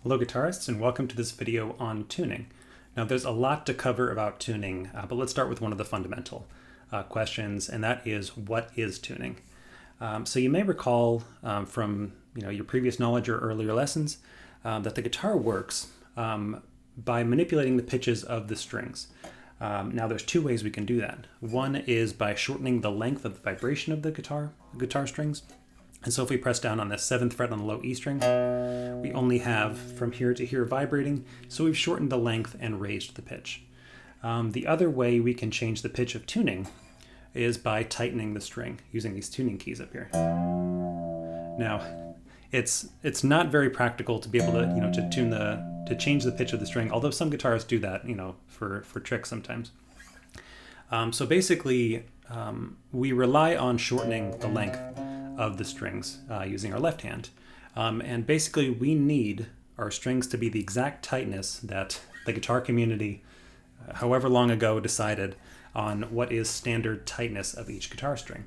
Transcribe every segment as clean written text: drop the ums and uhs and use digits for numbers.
Hello guitarists, and welcome to this video on tuning. Now there's a lot to cover about tuning, but let's start with one of the fundamental questions, and that is, what is tuning? So you may recall from your previous knowledge or earlier lessons that the guitar works by manipulating the pitches of the strings. Now there's two ways we can do that. One is by shortening the length of the vibration of the guitar strings. And so if we press down on the 7th fret on the low E string, we only have from here to here vibrating, so we've shortened the length and raised the pitch. The other way we can change the pitch of tuning is by tightening the string using these tuning keys up here. Now, it's not very practical to be able to to change the pitch of the string, although some guitarists do that, for tricks sometimes. So basically, we rely on shortening the length of the strings using our left hand. And basically we need our strings to be the exact tightness that the guitar community, however long ago, decided on what is standard tightness of each guitar string.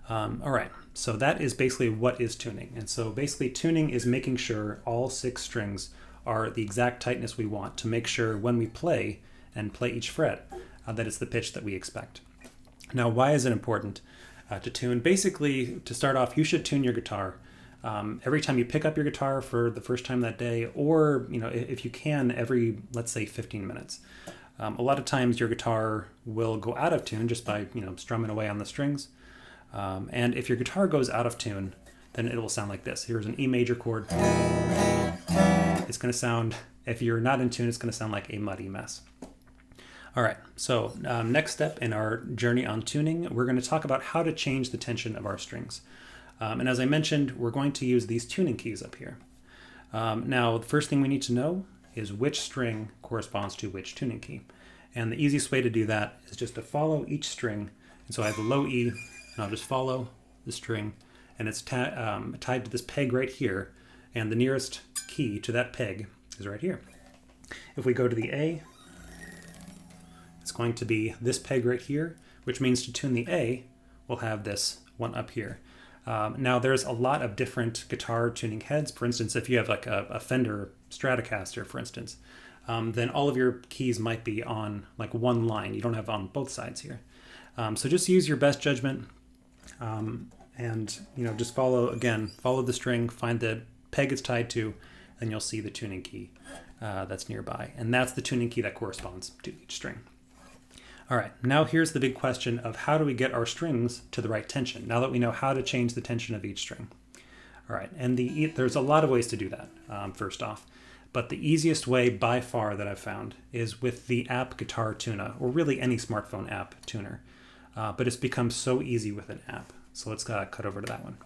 All right, so that is basically what is tuning. And so basically tuning is making sure all 6 strings are the exact tightness we want to make sure when we play each fret that it's the pitch that we expect. Now, why is it important to tune? Basically, to start off, you should tune your guitar every time you pick up your guitar for the first time that day, or if you can, every, let's say, 15 minutes. A lot of times your guitar will go out of tune just by strumming away on the strings. And if your guitar goes out of tune, then it will sound like this. Here's an E major chord. It's going to sound, if you're not in tune, it's going to sound like a muddy mess. All right, so next step in our journey on tuning, we're going to talk about how to change the tension of our strings. And as I mentioned, we're going to use these tuning keys up here. Now, the first thing we need to know is which string corresponds to which tuning key. And the easiest way to do that is just to follow each string. And so I have the low E, and I'll just follow the string, and it's tied to this peg right here, and the nearest key to that peg is right here. If we go to the A, it's going to be this peg right here, which means to tune the A, we'll have this one up here. Now there's a lot of different guitar tuning heads. For instance, if you have like a Fender Stratocaster, for instance, then all of your keys might be on like one line. You don't have on both sides here. So just use your best judgment and just follow the string, find the peg it's tied to, and you'll see the tuning key that's nearby. And that's the tuning key that corresponds to each string. All right, now here's the big question of how do we get our strings to the right tension, now that we know how to change the tension of each string. All right, and there's a lot of ways to do that, first off. But the easiest way by far that I've found is with the app Guitar Tuna, or really any smartphone app tuner. But it's become so easy with an app. So let's cut over to that one.